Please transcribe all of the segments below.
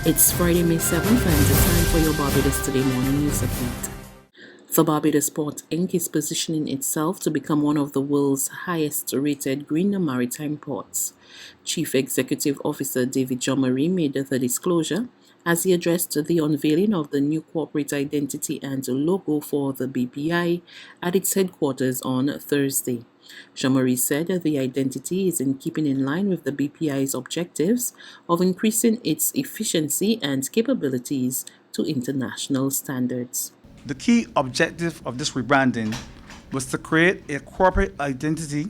It's Friday, May 7th, and it's time for your Barbados Today morning news update. The Barbados Port Inc. is positioning itself to become one of the world's highest-rated green maritime ports. Chief Executive Officer David Jean-Marie made the disclosure as he addressed the unveiling of the new corporate identity and logo for the BPI at its headquarters on Thursday. Jean-Marie said the identity is in keeping in line with the BPI's objectives of increasing its efficiency and capabilities to international standards. The key objective of this rebranding was to create a corporate identity,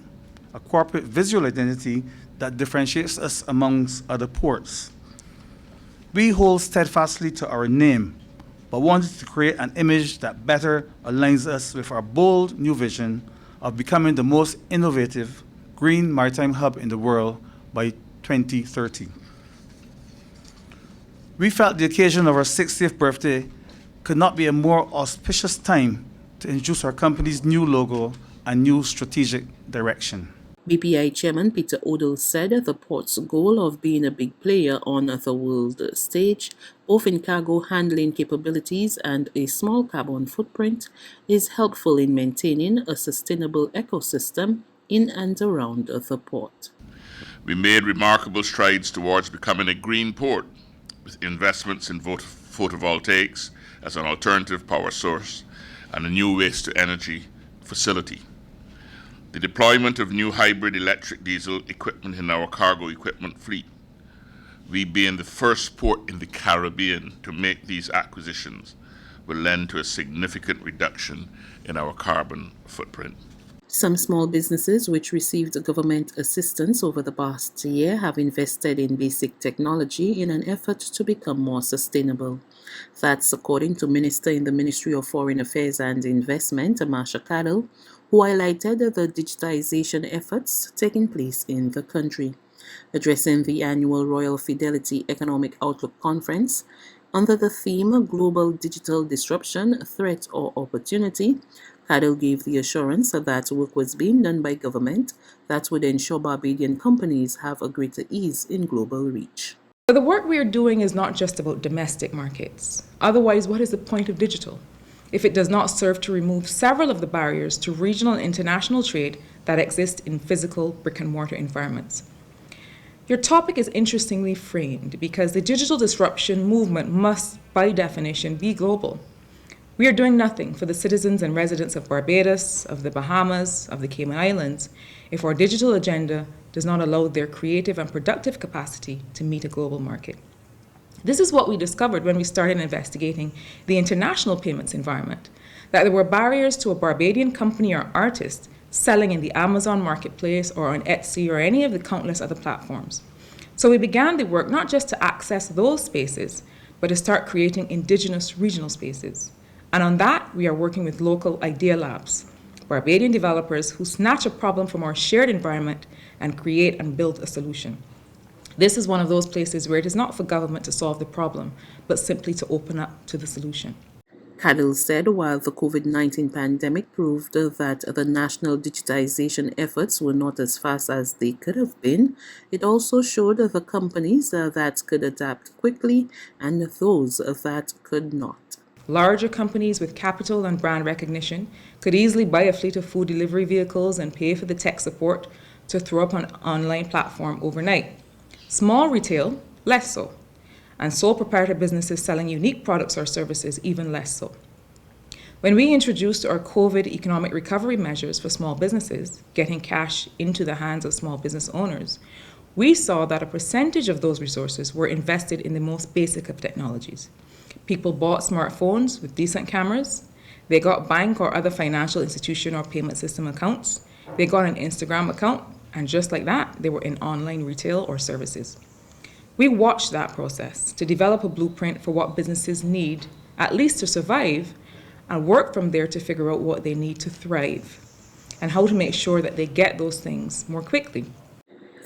a corporate visual identity that differentiates us amongst other ports. We hold steadfastly to our name, but wanted to create an image that better aligns us with our bold new vision of becoming the most innovative green maritime hub in the world by 2030. We felt the occasion of our 60th birthday could not be a more auspicious time to introduce our company's new logo and new strategic direction. BPI Chairman Peter Odell said the port's goal of being a big player on the world stage, both in cargo handling capabilities and a small carbon footprint, is helpful in maintaining a sustainable ecosystem in and around the port. We made remarkable strides towards becoming a green port with investments in photovoltaics as an alternative power source and a new waste-to-energy facility. The deployment of new hybrid electric diesel equipment in our cargo equipment fleet. We being the first port in the Caribbean to make these acquisitions will lend to a significant reduction in our carbon footprint. Some small businesses which received government assistance over the past year have invested in basic technology in an effort to become more sustainable. That's according to Minister in the Ministry of Foreign Affairs and Investment, Marsha Cadell, who highlighted the digitization efforts taking place in the country. Addressing the annual Royal Fidelity Economic Outlook Conference, under the theme Global Digital Disruption, Threat or Opportunity, Cadell gave the assurance that work was being done by government that would ensure Barbadian companies have a greater ease in global reach. The work we are doing is not just about domestic markets. Otherwise, what is the point of digital if it does not serve to remove several of the barriers to regional and international trade that exist in physical brick-and-mortar environments? Your topic is interestingly framed because the digital disruption movement must, by definition, be global. We are doing nothing for the citizens and residents of Barbados, of the Bahamas, of the Cayman Islands, if our digital agenda does not allow their creative and productive capacity to meet a global market. This is what we discovered when we started investigating the international payments environment, that there were barriers to a Barbadian company or artist selling in the Amazon marketplace or on Etsy or any of the countless other platforms. So we began the work not just to access those spaces, but to start creating indigenous regional spaces. And on that, we are working with local idea labs, Barbadian developers who snatch a problem from our shared environment and create and build a solution. This is one of those places where it is not for government to solve the problem, but simply to open up to the solution. Cadell said while the COVID-19 pandemic proved that the national digitization efforts were not as fast as they could have been, it also showed the companies that could adapt quickly and those that could not. Larger companies with capital and brand recognition could easily buy a fleet of food delivery vehicles and pay for the tech support to throw up an online platform overnight. Small retail, less so. And sole proprietor businesses selling unique products or services, even less so. When we introduced our COVID economic recovery measures for small businesses, getting cash into the hands of small business owners, we saw that a percentage of those resources were invested in the most basic of technologies. People bought smartphones with decent cameras, they got bank or other financial institution or payment system accounts, they got an Instagram account, and just like that, they were in online retail or services. We watched that process to develop a blueprint for what businesses need, at least to survive, and work from there to figure out what they need to thrive and how to make sure that they get those things more quickly.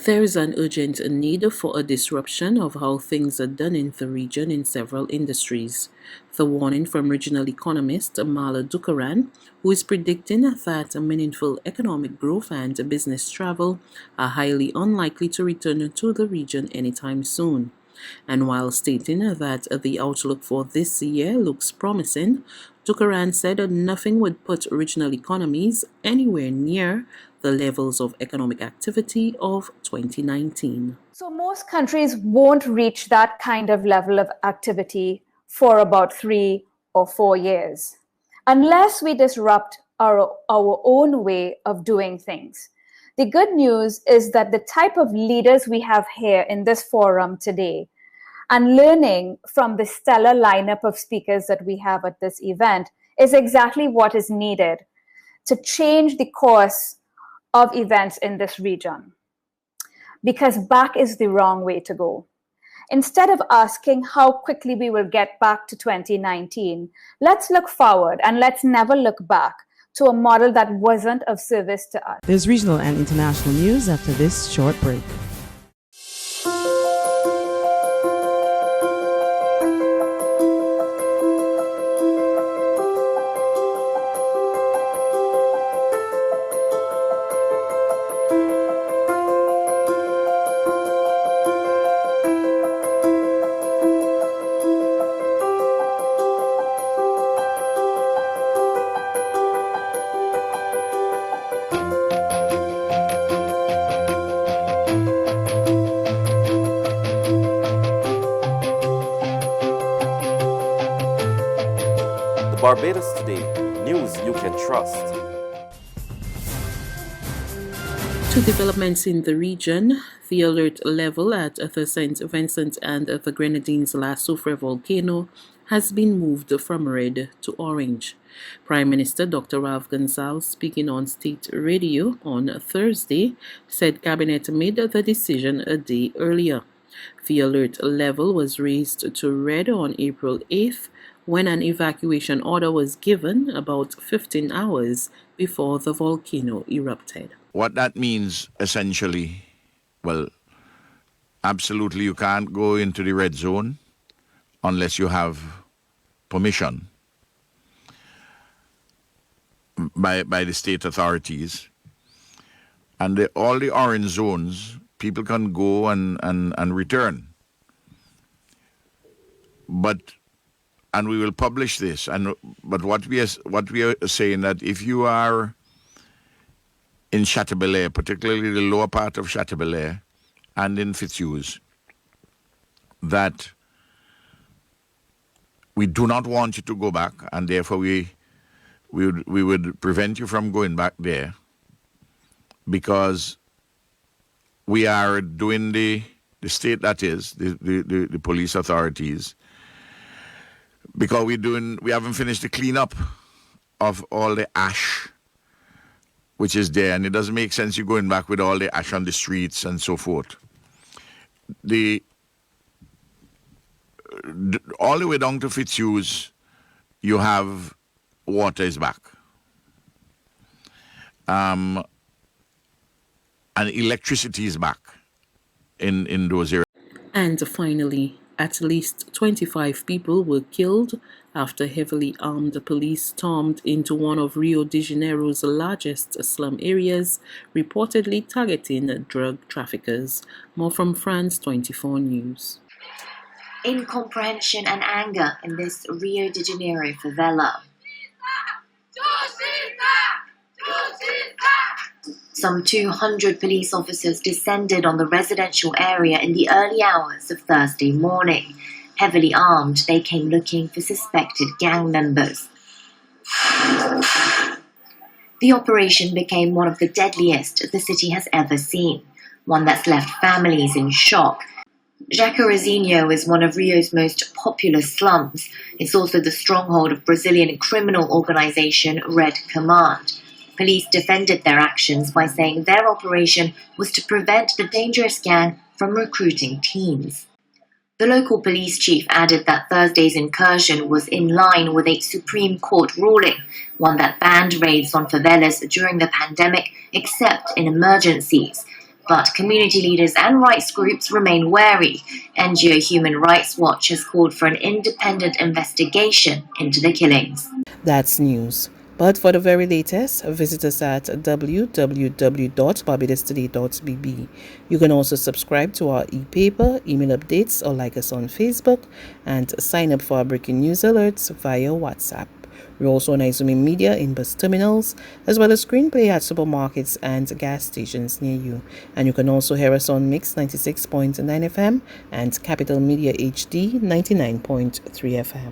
There is an urgent need for a disruption of how things are done in the region in several industries. The warning from regional economist Mala Dukaran, who is predicting that meaningful economic growth and business travel are highly unlikely to return to the region anytime soon. And while stating that the outlook for this year looks promising, Dukaran said that nothing would put regional economies anywhere near the levels of economic activity of 2019. So most countries won't reach that kind of level of activity for about 3 or 4 years, unless we disrupt our own way of doing things. The good news is that the type of leaders we have here in this forum today, and learning from the stellar lineup of speakers that we have at this event, is exactly what is needed to change the course of events in this region. Because back is the wrong way to go. Instead of asking how quickly we will get back to 2019, let's look forward and let's never look back to a model that wasn't of service to us. There's regional and international news after this short break. Barbados Today, news you can trust. To developments in the region, the alert level at the St. Vincent and the Grenadines La Soufriere volcano has been moved from red to orange. Prime Minister Dr. Ralph Gonsalves, speaking on state radio on Thursday, said Cabinet made the decision a day earlier. The alert level was raised to red on April 8th when an evacuation order was given about 15 hours before the volcano erupted. What that means essentially, well, absolutely you can't go into the red zone unless you have permission by the state authorities. And all the orange zones, people can go and return. And we will publish this. But what we are saying that if you are in Chateaubelair, particularly the lower part of Chateaubelair and in Fitzhughes, that we do not want you to go back, and therefore we would prevent you from going back there, because we are doing the state, that is the police authorities, because we haven't finished the cleanup of all the ash which is there, and it doesn't make sense you going back with all the ash on the streets and so forth. All the way down to Fitzhughes, you have water is back. And electricity is back in those areas. And finally, at least 25 people were killed after heavily armed police stormed into one of Rio de Janeiro's largest slum areas, reportedly targeting drug traffickers. More from France 24 News. Incomprehension and anger in this Rio de Janeiro favela. Some 200 police officers descended on the residential area in the early hours of Thursday morning. Heavily armed, they came looking for suspected gang members. The operation became one of the deadliest the city has ever seen, one that's left families in shock. Jacarezinho is one of Rio's most populous slums. It's also the stronghold of Brazilian criminal organization Red Command. Police defended their actions by saying their operation was to prevent the dangerous gang from recruiting teens. The local police chief added that Thursday's incursion was in line with a Supreme Court ruling, one that banned raids on favelas during the pandemic except in emergencies. But community leaders and rights groups remain wary. NGO Human Rights Watch has called for an independent investigation into the killings. That's news. But for the very latest, visit us at www.barbadostoday.bb. You can also subscribe to our e-paper, email updates, or like us on Facebook, and sign up for our breaking news alerts via WhatsApp. We're also on Izumi Media in bus terminals, as well as screenplay at supermarkets and gas stations near you. And you can also hear us on Mix 96.9 FM and Capital Media HD 99.3 FM.